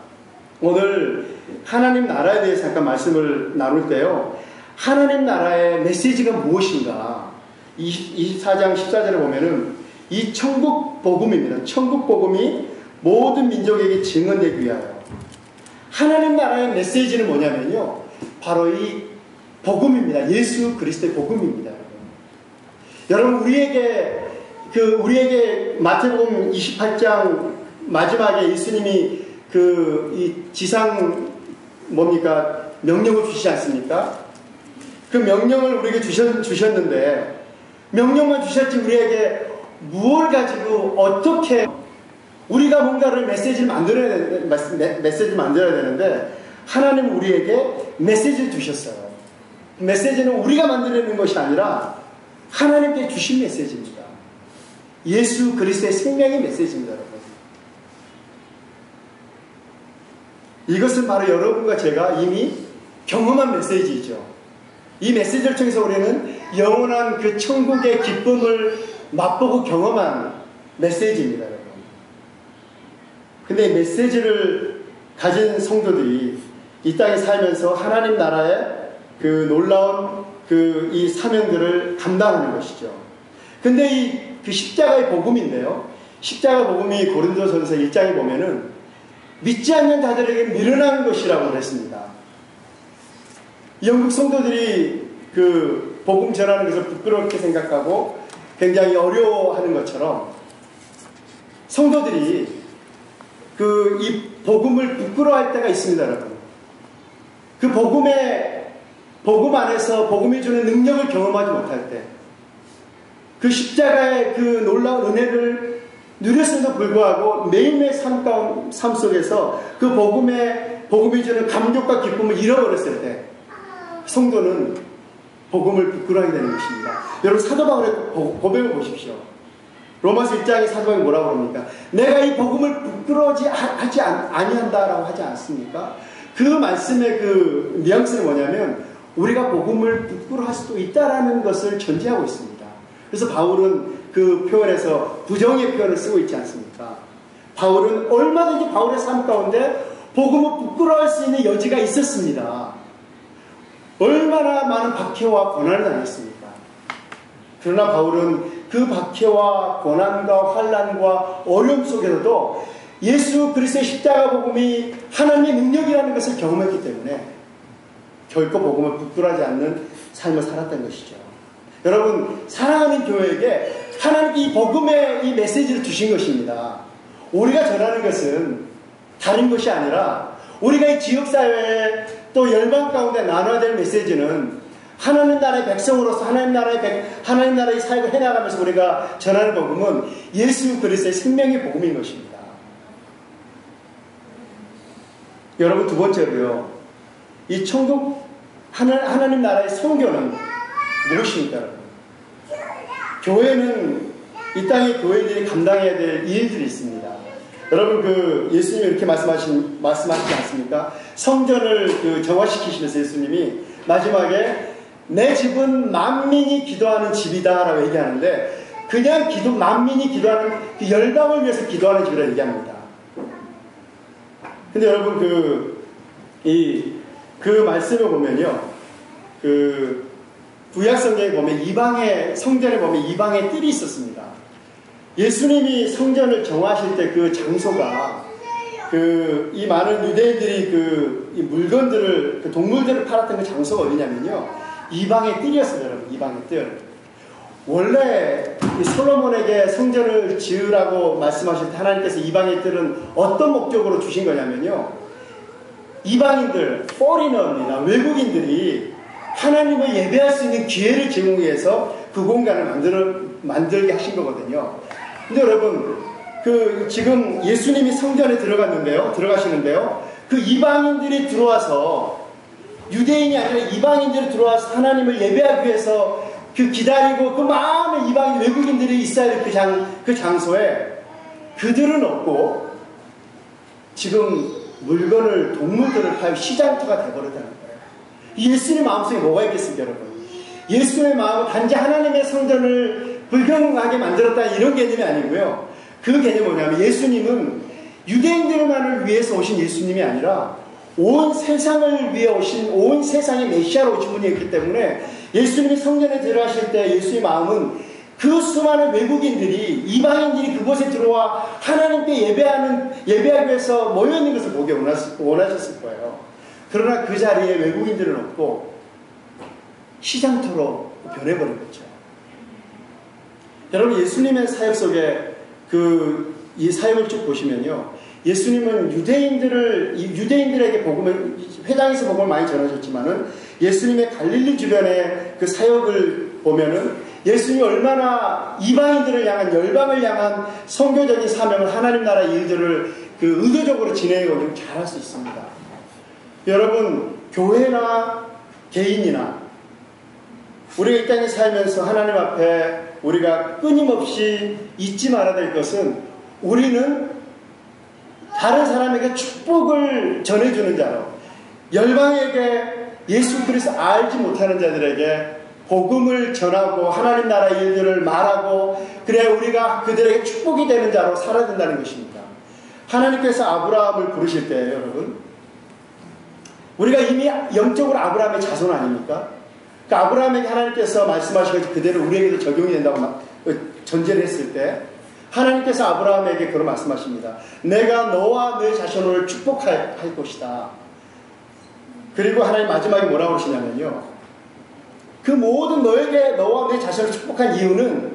오늘 하나님 나라에 대해서 잠깐 말씀을 나눌 때요, 하나님 나라의 메시지가 무엇인가 24장 14절에 보면은 이 천국 복음입니다. 천국 복음이 모든 민족에게 증언되기 위하여. 하나님 나라의 메시지는 뭐냐면요, 바로 이 복음입니다. 예수 그리스도의 복음입니다. 여러분 우리에게 마태복음 28장 마지막에 예수님이 이 지상 명령을 주시지 않습니까? 그 명령을 우리에게 주셨는데, 명령만 주셨지 우리에게 무엇을 가지고 어떻게 우리가 뭔가를 메시지를 만들어야 되는데 하나님 우리에게 메시지를 주셨어요. 메시지는 우리가 만들어내는 것이 아니라 하나님께 주신 메시지입니다. 예수 그리스도의 생명의 메시지입니다, 여러분. 이것은 바로 여러분과 제가 이미 경험한 메시지이죠. 이 메시지를 통해서 우리는 영원한 그 천국의 기쁨을 맛보고 경험한 메시지입니다, 여러분. 근데 이 메시지를 가진 성도들이 이 땅에 살면서 하나님 나라의 그 놀라운 이 사명들을 감당하는 것이죠. 근데 그 십자가의 복음인데요. 십자가 복음이 고린도전서 1장에 보면은 믿지 않는 자들에게 미련한 것이라고 그랬습니다. 영국 성도들이 그 복음 전하는 것을 부끄럽게 생각하고 굉장히 어려워하는 것처럼 성도들이 이 복음을 부끄러워할 때가 있습니다, 여러분. 그 복음 안에서 복음이 주는 능력을 경험하지 못할 때, 그 십자가의 그 놀라운 은혜를 누렸음에도 불구하고 매일매일 삶 속에서 그 복음이 주는 감격과 기쁨을 잃어버렸을 때, 성도는 복음을 부끄러워하게 되는 것입니다. 여러분, 사도 바울의 고백을 보십시오. 로마서 1장에 사도 바울이 뭐라고 합니까? 내가 이 복음을 부끄러워하지 아니한다라고 하지 않습니까? 그 말씀의 그 뉘앙스는 뭐냐면 우리가 복음을 부끄러워할 수도 있다라는 것을 전제하고 있습니다. 그래서 바울은 그 표현에서 부정의 표현을 쓰고 있지 않습니까? 바울은 얼마든지 바울의 삶 가운데 복음을 부끄러워할 수 있는 여지가 있었습니다. 얼마나 많은 박해와 고난을 당했습니까? 그러나 바울은 그 박해와 고난과 환난과 어려움 속에서도 예수 그리스도의 십자가 복음이 하나님의 능력이라는 것을 경험했기 때문에 결코 복음을 부끄러워하지 않는 삶을 살았던 것이죠. 여러분, 사랑하는 교회에게 하나님께 이 복음의 이 메시지를 주신 것입니다. 우리가 전하는 것은 다른 것이 아니라 우리가 이 지역사회에 또 열방 가운데 나눠야 될 메시지는 하나님 나라의 백성으로서 하나님 나라의 사역을 해나가면서 우리가 전하는 복음은 예수 그리스도의 생명의 복음인 것입니다. 여러분, 두 번째로요, 이 천국 하나님 나라의 선교는 무엇입니까, 여러분? 교회는 이 땅의 교회들이 감당해야 될 일들이 있습니다. 여러분, 예수님이 이렇게 말씀하시지 않습니까? 성전을 정화시키시면서 예수님이 마지막에 내 집은 만민이 기도하는 집이다라고 얘기하는데, 그냥 만민이 기도하는 그 열방을 위해서 기도하는 집이라고 얘기합니다. 근데 여러분, 그 말씀을 보면요, 구약 성경에 보면 이방의 성전에 보면 이방의 뜰이 있었습니다. 예수님이 성전을 정하실 때 그 장소가 이 많은 유대인들이 이 물건들을 동물들을 팔았던 그 장소가 어디냐면요, 이방의 뜰이었습니다. 여러분, 이방의 뜰. 원래 이 솔로몬에게 성전을 지으라고 말씀하실 때 하나님께서 이방의 뜰은 어떤 목적으로 주신 거냐면요, 이방인들, 포리너입니다. 외국인들이 하나님을 예배할 수 있는 기회를 제공해서 그 공간을 만들게 하신 거거든요. 근데 여러분, 지금 예수님이 성전에 들어가시는데요. 그 이방인들이 들어와서, 유대인이 아니라 이방인들이 들어와서 하나님을 예배하기 위해서 기다리고 그 많은 이방인 외국인들이 있어야 될 그 장소에 그들은 없고 지금 동물들을 팔 시장터가 되어버렸다는 거예요. 예수님의 마음속에 뭐가 있겠습니까, 여러분? 예수님의 마음은 단지 하나님의 성전을 불경하게 만들었다 이런 개념이 아니고요. 그 개념이 뭐냐면 예수님은 유대인들만을 위해서 오신 예수님이 아니라 온 세상을 위해 오신, 온 세상의 메시아로 오신 분이었기 때문에 예수님이 성전에 들어가실 때 예수의 마음은 그 수많은 외국인들이, 이방인들이 그곳에 들어와 하나님께 예배하기 위해서 모여있는 것을 보기 원하셨을 거예요. 그러나 그 자리에 외국인들은 없고 시장터로 변해버린 거죠. 여러분, 예수님의 사역 속에 이 사역을 쭉 보시면요, 예수님은 유대인들에게 회당에서 복음을 많이 전하셨지만은 예수님의 갈릴리 주변의 그 사역을 보면은 예수님이 얼마나 이방인들을 향한 열방을 향한 선교적인 사명을 하나님 나라 일들을 그 의도적으로 진행해오면 잘할 수 있습니다. 여러분 교회나 개인이나 우리가 이 땅에 살면서 하나님 앞에 우리가 끊임없이 잊지 말아야 될 것은 우리는 다른 사람에게 축복을 전해주는 자로 열방에게 예수 그리스도 알지 못하는 자들에게 복음을 전하고 하나님 나라 일들을 말하고 그래야 우리가 그들에게 축복이 되는 자로 살아야 된다는 것입니다. 하나님께서 아브라함을 부르실 때 여러분 우리가 이미 영적으로 아브라함의 자손 아닙니까? 그 아브라함에게 하나님께서 말씀하시고 그대로 우리에게도 적용이 된다고 전제를 했을 때 하나님께서 아브라함에게 그런 말씀하십니다. 내가 너와 네 자손을 축복할 것이다. 그리고 하나님 마지막에 뭐라고 하시냐면요. 그 모든 너와 내 자손을 축복한 이유는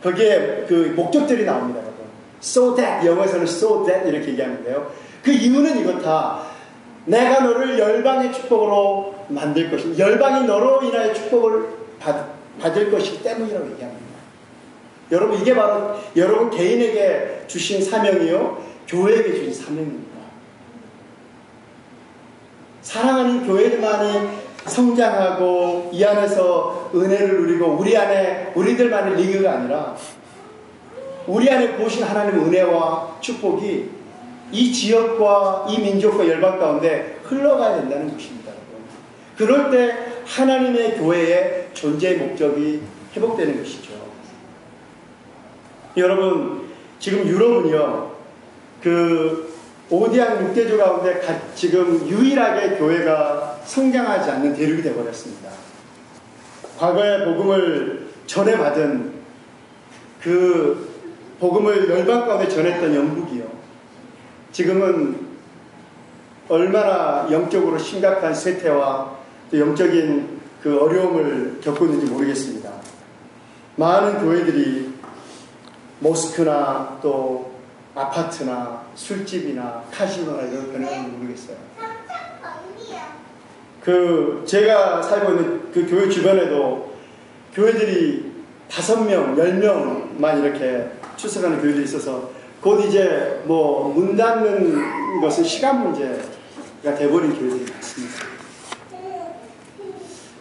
거기에 그 목적들이 나옵니다. 여러분. So that, 영어에서는 so that 이렇게 얘기하는데요. 그 이유는 이렇다. 내가 너를 열방의 축복으로 만들 것이다. 열방이 너로 인하여 축복을 받을 것이기 때문이라고 얘기합니다. 여러분 이게 바로 여러분 개인에게 주신 사명이요. 교회에게 주신 사명입니다. 사랑하는 교회들만이 성장하고 이 안에서 은혜를 누리고 우리 안에 우리들만의 리그가 아니라 우리 안에 보신 하나님의 은혜와 축복이 이 지역과 이 민족과 열방 가운데 흘러가야 된다는 것입니다. 그럴 때 하나님의 교회의 존재의 목적이 회복되는 것이죠. 여러분 지금 유럽은요 그 오디앙 6대주 가운데 지금 유일하게 교회가 성장하지 않는 대륙이 되어버렸습니다. 과거에 복음을 전해받은 그 복음을 열방 가운데 전했던 영국이요. 지금은 얼마나 영적으로 심각한 쇠퇴와 또 영적인 그 어려움을 겪고 있는지 모르겠습니다. 많은 교회들이 모스크나 또 아파트나 술집이나 카지노나 이런 변화인지 모르겠어요. 그 제가 살고 있는 그 교회 주변에도 교회들이 5명, 10명만 이렇게 출석하는 교회들이 있어서 곧 이제 뭐 문 닫는 것은 시간 문제가 돼버린 교회들이 많습니다.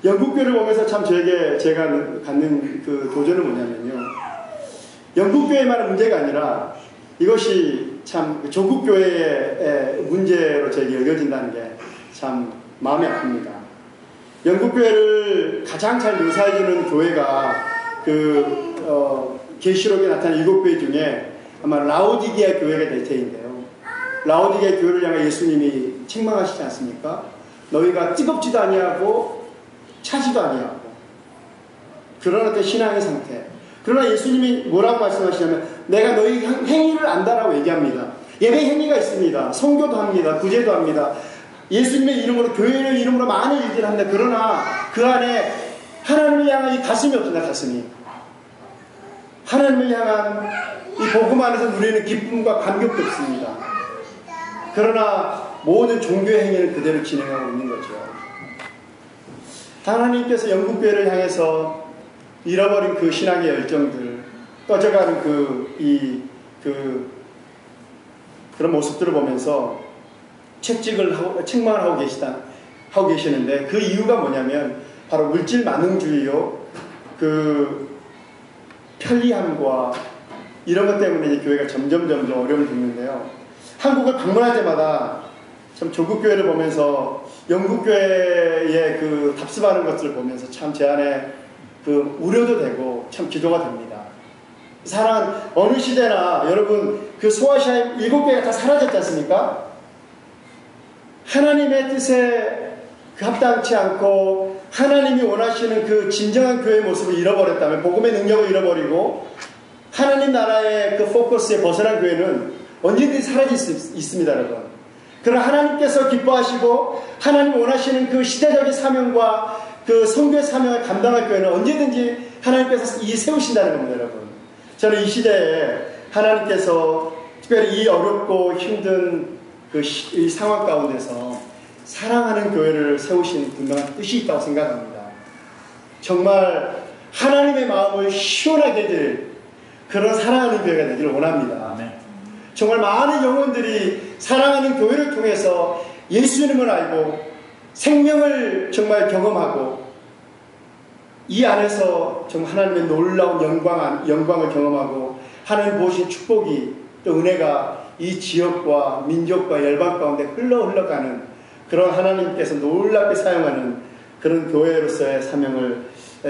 영국 교회를 보면서 참 제가 갖는 그 도전은 뭐냐면요. 영국 교회만의 문제가 아니라 이것이 참 조국 교회의 문제로 제게 여겨진다는 게 참 마음이 아픕니다. 영국 교회를 가장 잘 묘사해주는 교회가 계시록에 나타난 7교회 중에 아마 라오디게아 교회가 될 테인데요. 라오디게아 교회를 향해 예수님이 책망하시지 않습니까? 너희가 뜨겁지도 아니하고 차지도 아니하고 그런 어떤 신앙의 상태. 그러나 예수님이 뭐라고 말씀하시냐면 내가 너희 행위를 안다라고 얘기합니다. 예배 행위가 있습니다. 선교도 합니다. 구제도 합니다. 예수님의 이름으로 교회의 이름으로 많은 일들을 합니다. 그러나 그 안에 하나님을 향한 이 가슴이 없습니다. 가슴이. 하나님을 향한 이 복음 안에서 누리는 기쁨과 감격도 없습니다. 그러나 모든 종교의 행위는 그대로 진행하고 있는 거죠. 하나님께서 영국교회를 향해서 잃어버린 그 신앙의 열정들, 꺼져가는 그런 모습들을 보면서 책망을 하고 계시는데 그 이유가 뭐냐면 바로 물질 만능주의요, 그 편리함과 이런 것 때문에 이제 교회가 점점 어려움을 겪는데요. 한국을 방문할 때마다 참 조국교회를 보면서 영국교회의 그 답습하는 것들을 보면서 참 제 안에 그 우려도 되고 참 기도가 됩니다. 사랑 어느 시대나 여러분 그 소아시아 7개가 다 사라졌지 않습니까? 하나님의 뜻에 합당치 않고 하나님이 원하시는 그 진정한 교회의 모습을 잃어버렸다면 복음의 능력을 잃어버리고 하나님 나라의 그 포커스에 벗어난 교회는 언제든지 사라질 수 있습니다, 여러분. 그러나 하나님께서 기뻐하시고 하나님 원하시는 그 시대적인 사명과 그 선교의 사명을 감당할 교회는 언제든지 하나님께서 세우신다는 겁니다, 여러분. 저는 이 시대에 하나님께서 특별히 이 어렵고 힘든 이 상황 가운데서 사랑하는 교회를 세우신 분명한 뜻이 있다고 생각합니다. 정말 하나님의 마음을 시원하게 해줄 그런 사랑하는 교회가 되기를 원합니다. 아멘. 정말 많은 영혼들이 사랑하는 교회를 통해서 예수님을 알고 생명을 정말 경험하고 이 안에서 정말 하나님의 놀라운 영광을 경험하고 하나님 보신 축복이 또 은혜가 이 지역과 민족과 열방 가운데 흘러가는 그런 하나님께서 놀랍게 사용하는 그런 교회로서의 사명을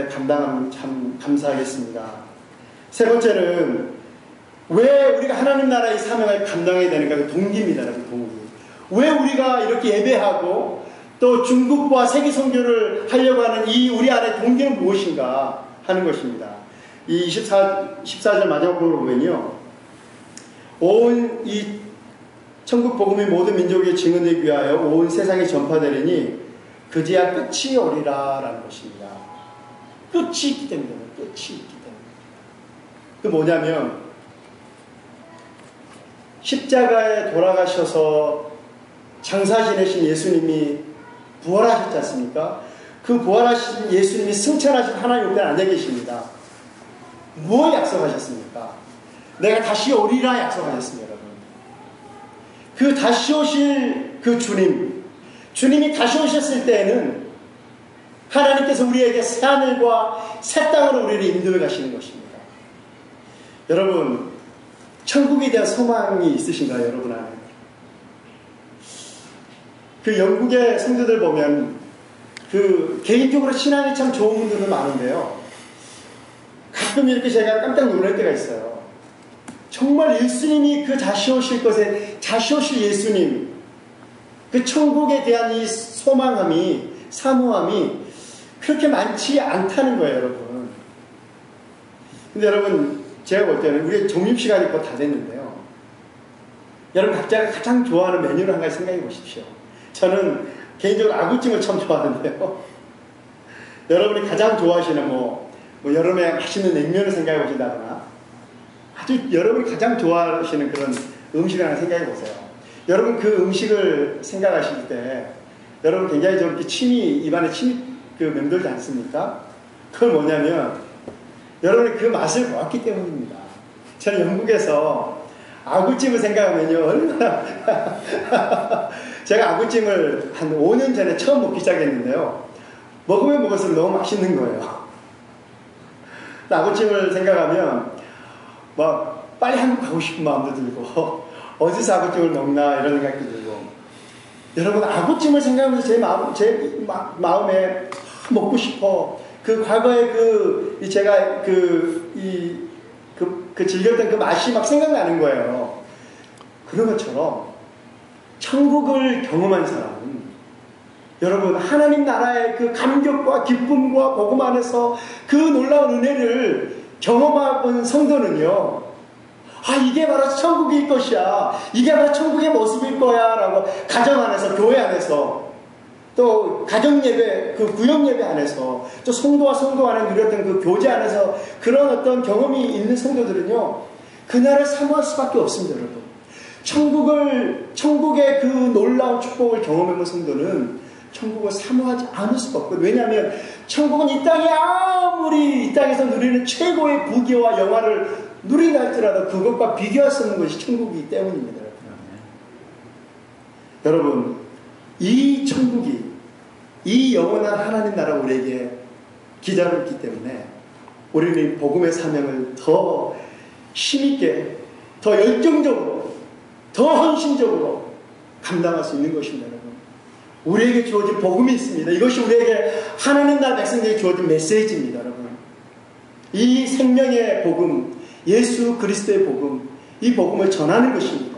감당하면 참 감사하겠습니다. 세 번째는 왜 우리가 하나님 나라의 사명을 감당해야 되는가? 그 동기입니다. 그 동기. 왜 우리가 이렇게 예배하고 또 중국과 세계 선교를 하려고 하는 이 우리 안의 동기는 무엇인가 하는 것입니다. 이 14절 마지막 부분을 보면요. 온 이 천국 복음이 모든 민족에 증언되기 위하여 온 세상에 전파되리니 그제야 끝이 오리라 라는 것입니다. 끝이 있기 때문에 끝이 있기 때문에. 그 뭐냐면 십자가에 돌아가셔서 장사 지내신 예수님이 부활하셨지 않습니까? 그 부활하신 예수님이 승천하신 하나님 옆에 앉아 계십니다. 무엇 약속하셨습니까? 내가 다시 오리라 약속하셨습니다. 여러분. 그 다시 오실 그 주님이 다시 오셨을 때에는 하나님께서 우리에게 새하늘과 새 땅으로 우리를 인도해 가시는 것입니다. 여러분, 천국에 대한 소망이 있으신가요? 여러분 안에? 그 영국의 성도들 보면 그 개인적으로 신앙이 참 좋은 분들은 많은데요. 가끔 이렇게 제가 깜짝 놀랄 때가 있어요. 정말 예수님이 그 다시 오실 것에 다시 오실 예수님 그 천국에 대한 이 소망함이 사모함이 그렇게 많지 않다는 거예요, 여러분. 근데 여러분 제가 볼 때는 우리 점심시간이 곧 다 됐는데요. 여러분 각자가 가장 좋아하는 메뉴를 한 가지 생각해 보십시오. 저는 개인적으로 아구찜을 참 좋아하는데요. 여러분이 가장 좋아하시는 뭐 여름에 맛있는 냉면을 생각해 보신다거나 아주 여러분이 가장 좋아하시는 그런 음식을 하나 생각해 보세요. 여러분 그 음식을 생각하실 때 여러분 굉장히 좀 입안에 침이 맴돌지 않습니까? 그건 뭐냐면 여러분이 그 맛을 보았기 때문입니다. 저는 영국에서 아구찜을 생각하면요 얼마나 제가 아구찜을 한 5년 전에 처음 먹기 시작했는데요. 먹으면 먹을수록 너무 맛있는 거예요. 아구찜을 생각하면 막 빨리 한국 가고 싶은 마음도 들고 어디서 아구찜을 먹나 이런 생각도 들고 여러분 아구찜을 생각하면서 제 마음에 먹고 싶어 그 과거에 제가 즐겼던 그 맛이 막 생각나는 거예요. 그런 것처럼 천국을 경험한 사람은 여러분 하나님 나라의 그 감격과 기쁨과 복음 안에서 그 놀라운 은혜를 경험해본 성도는요. 아 이게 바로 천국일 것이야. 이게 바로 천국의 모습일 거야 라고 가정 안에서 교회 안에서 또 가정예배 그 구역예배 안에서 또 성도와 성도 안에 누렸던 그 교제 안에서 그런 어떤 경험이 있는 성도들은요. 그날을 사모할 수밖에 없습니다. 여러분. 천국의 그 놀라운 축복을 경험해본 성도는 천국을 사모하지 않을 수가 없거든요. 왜냐하면 천국은 이 땅에 아무리 이 땅에서 누리는 최고의 부귀와 영화를 누린다 할지라도 그것과 비교할 수 없는 것이 천국이기 때문입니다. 여러분 이 천국이 이 영원한 하나님 나라 우리에게 기다리고 있기 때문에 우리는 복음의 사명을 더 힘있게 더 열정적으로 더 헌신적으로 감당할 수 있는 것입니다. 여러분. 우리에게 주어진 복음이 있습니다. 이것이 우리에게 하나님 나라 백성들에게 주어진 메시지입니다. 여러분. 이 생명의 복음 예수 그리스도의 복음 이 복음을 전하는 것입니다.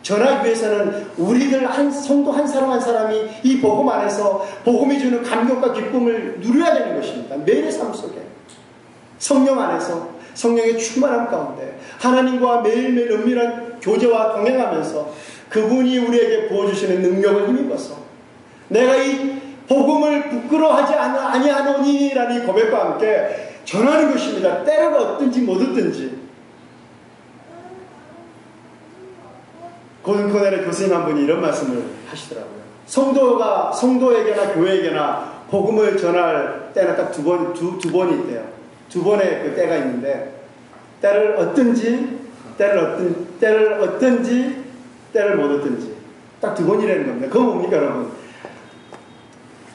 전하기 위해서는 우리들 성도 한 사람 한 사람이 이 복음 안에서 복음이 주는 감격과 기쁨을 누려야 되는 것입니다. 매일의 삶 속에 성령 안에서 성령의 충만함 가운데 하나님과 매일매일 은밀한 교제와 동행하면서 그분이 우리에게 부어주시는 능력을 힘입어서 내가 이 복음을 부끄러워하지 아니하노니라는 이 고백과 함께 전하는 것입니다. 때를 얻든지 못 얻든지. 고등코넬의 교수님 한 분이 이런 말씀을 하시더라고요. 성도에게나 교회에게나 복음을 전할 때는 딱 두 번이 있대요. 두 번의 그 때가 있는데, 때를 얻든지 때를 못 얻든지 딱 두 번이라는 겁니다. 그건 뭡니까, 여러분?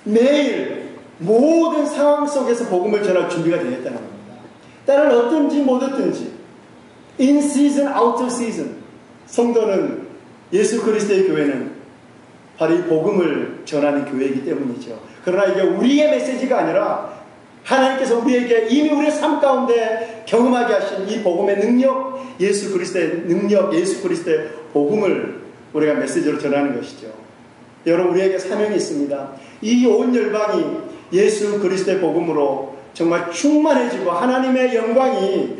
매일 모든 상황 속에서 복음을 전할 준비가 되었다는 겁니다. 때를 얻든지 못 얻든지, in season, out of season. 성도는, 예수 그리스도의 교회는 바로 이 복음을 전하는 교회이기 때문이죠. 그러나 이게 우리의 메시지가 아니라 하나님께서 우리에게 이미 우리의 삶 가운데 경험하게 하신 이 복음의 능력, 예수 그리스도의 능력, 예수 그리스도의 복음을 우리가 메시지로 전하는 것이죠. 여러분, 우리에게 사명이 있습니다. 이 온 열방이 예수 그리스도의 복음으로 정말 충만해지고 하나님의 영광을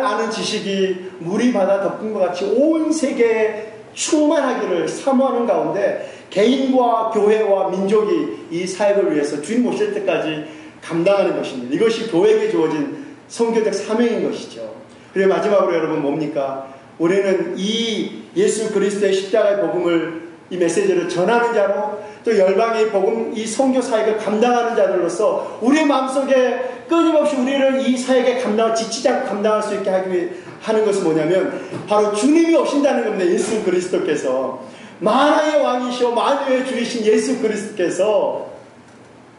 아는 지식이 물이 바다 덮은 것 같이 온 세계에 충만하기를 사모하는 가운데 개인과 교회와 민족이 이 사역을 위해서 주님 오실 때까지 감당하는 것입니다. 이것이 교회에게 주어진 선교적 사명인 것이죠. 그리고 마지막으로 여러분 뭡니까? 우리는 이 예수 그리스도의 십자가의 복음을, 이 메시지를 전하는 자로, 또 열방의 복음, 이 선교 사역을 감당하는 자들로서 우리의 마음속에 끊임없이 우리를 이 사역에 지치지 않고 감당할 수 있게 하는 것은 뭐냐면 바로 주님이 오신다는 겁니다. 예수 그리스도께서, 만왕의 왕이시오 만유의 주이신 예수 그리스도께서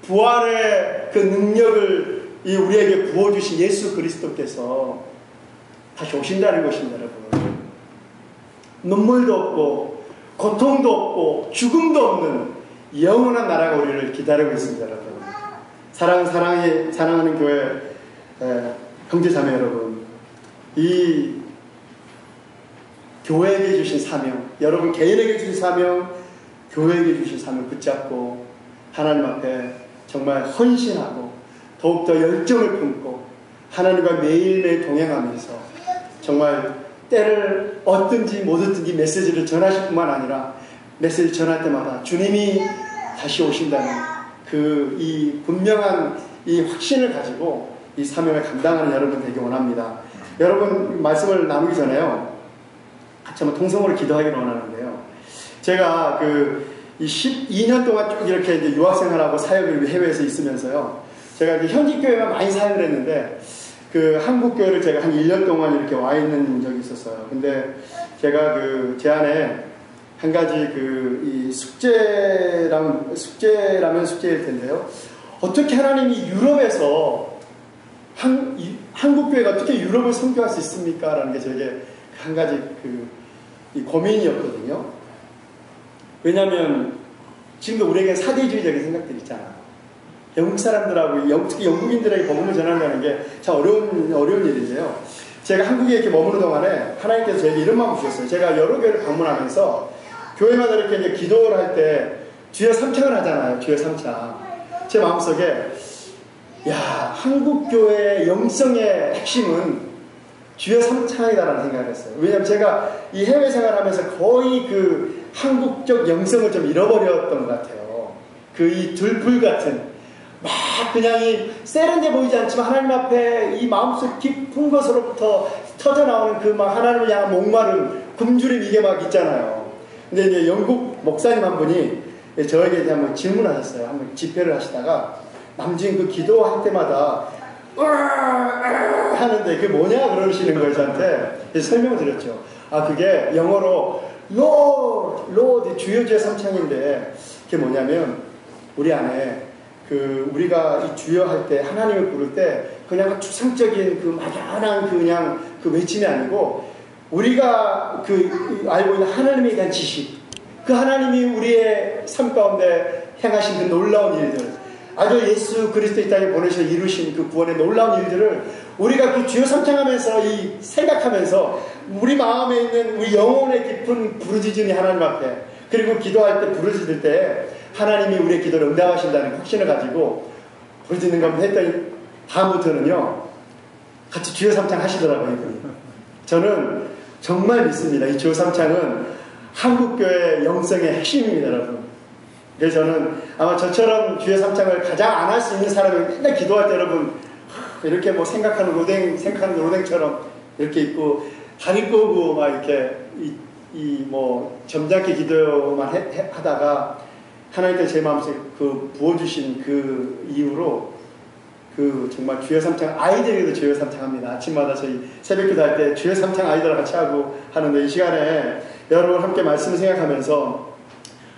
부활의 그 능력을 우리에게 부어주신 예수 그리스도께서 다시 오신다는 것입니다. 여러분, 눈물도 없고 고통도 없고 죽음도 없는 영원한 나라가 우리를 기다리고 있습니다. 여러분, 사랑하는 교회 형제자매 여러분, 이 교회에게 주신 사명, 여러분 개인에게 주신 사명, 교회에게 주신 사명 붙잡고 하나님 앞에 정말 헌신하고 더욱더 열정을 품고 하나님과 매일매일 동행하면서 정말 때를 얻든지 못 얻든지 메시지를 전하실 뿐만 아니라 메시지 전할 때마다 주님이 다시 오신다는 이 분명한 이 확신을 가지고 이 사명을 감당하는 여러분 되기 원합니다. 여러분, 말씀을 나누기 전에요, 같이 한번 통성으로 기도하기를 원하는데요. 제가 이 12년 동안 쭉 이렇게 이제 유학생활하고 사역을 해외에서 있으면서요, 제가 이제 현지교회만 많이 사역을 했는데, 한국교회를 제가 한 1년 동안 이렇게 와 있는 적이 있었어요. 근데 제가 제 안에 한 가지 이 숙제라면 숙제일 텐데요. 어떻게 하나님이 유럽에서 한국교회가 어떻게 유럽을 선교할 수 있습니까? 라는 게 저에게 한 가지 이 고민이었거든요. 왜냐하면 지금도 우리에게 사대주의적인 생각들이 있잖아요. 영국 사람들하고 특히 영국인들에게 복음을 전한다는 게 참 어려운 일인데요. 제가 한국에 이렇게 머무는 동안에 하나님께서 저에게 이런 마음을 주셨어요. 제가 여러 교회를 방문하면서 교회마다 이렇게 이제 기도를 할 때 주여 삼창을 하잖아요. 주여 삼창. 제 마음속에 한국교회의 영성의 핵심은 주여 삼창이다라는 생각을 했어요. 왜냐하면 제가 이 해외 생활하면서 거의 한국적 영성을 좀 잃어버렸던 것 같아요. 이 들불 같은 막 그냥 세련돼 보이지 않지만 하나님 앞에 이 마음속 깊은 것으로부터 터져나오는 막 하나님을 향한 목마름, 굶주림, 이게 막 있잖아요. 근데 이제 영국 목사님 한 분이 저에게 이제 한번 질문하셨어요. 한번 집회를 하시다가 남진 기도할 때마다 하는데 그게 뭐냐 그러시는 거예요. 저한테 설명을 드렸죠. 그게 영어로 Lord, 주여 주여 삼창인데 그게 뭐냐면 우리 안에 우리가 이 주여 할 때 하나님을 부를 때 그냥 추상적인 막연한 그냥 외침이 아니고 우리가 알고 있는 하나님에 대한 지식, 하나님이 우리의 삶 가운데 행하신 놀라운 일들, 아주 예수 그리스도 이 땅에 보내셔 이루신 구원의 놀라운 일들을 우리가 주여 삼창하면서 생각하면서 우리 마음에 있는 우리 영혼의 깊은 부르짖음이 하나님 앞에, 그리고 기도할 때 부르짖을 때 하나님이 우리의 기도를 응답하신다는 확신을 가지고 부르짖는 겁니다 했더니 다음부터는요 같이 주여 삼창 하시더라고요. 저는 정말 믿습니다. 이 주여 삼창은 한국교회 영성의 핵심입니다, 여러분. 그래서 저는 아마 저처럼 주여 삼창을 가장 안 할 수 있는 사람이 맨날 기도할 때 여러분 이렇게 생각하는 로댕처럼 이렇게 있고 다리 꼬고 막 이렇게 점잖게 기도만 하다가 하나님께서 제 마음속에 그 부어주신 그 이후로 그 정말 주여 삼창 아이들에게도 주여 삼창합니다. 아침마다 저희 새벽기도 할 때 주여 삼창 아이들과 같이 하고 하는데 이 시간에 여러분 함께 말씀을 생각하면서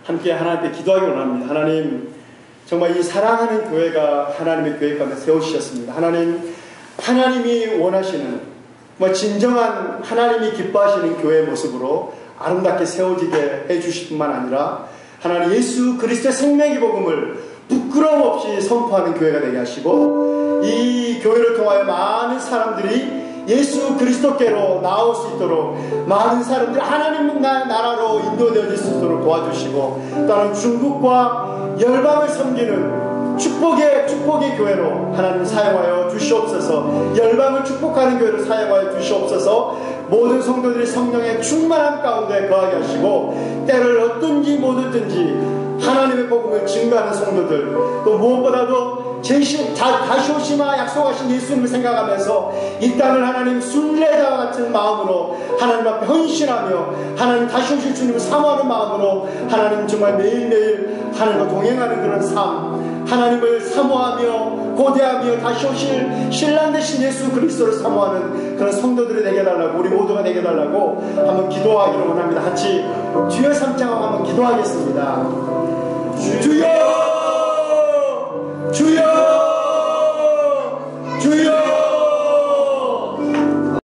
함께 하나님께 기도하기 원합니다. 하나님 정말 이 사랑하는 교회가 하나님의 교회 가운데 세워주셨습니다. 하나님이 원하시는 진정한 하나님이 기뻐하시는 교회의 모습으로 아름답게 세워지게 해주실 뿐만 아니라 하나님 예수 그리스도의 생명의 복음을 부끄러움 없이 선포하는 교회가 되게 하시고 이 교회를 통하여 많은 사람들이 예수 그리스도께로 나올 수 있도록 많은 사람들이 하나님 나라로 인도되어질 수 있도록 도와주시고 또한 중국과 열방을 섬기는 축복의 교회로 하나님 사용하여 주시옵소서. 열방을 축복하는 교회로 사용하여 주시옵소서. 모든 성도들이 성령의 충만함 가운데 거하게 하시고 때를 얻든지 못 얻든지 하나님의 복음을 증거하는 성도들, 또 무엇보다도 다시 오시마 약속하신 예수님을 생각하면서 이 땅을 하나님 순례자와 같은 마음으로 하나님 앞에 헌신하며 하나님 다시 오실 주님을 사모하는 마음으로 하나님 정말 매일매일 하나님과 동행하는 그런 삶, 하나님을 사모하며 고대하며 다시 오실 신랑 되신 예수 그리스도를 사모하는 그런 성도들이 되게 해달라고, 우리 모두가 되게 해달라고 한번 기도하기를 원합니다. 같이 주여 삼창하고 한번 기도하겠습니다. 주여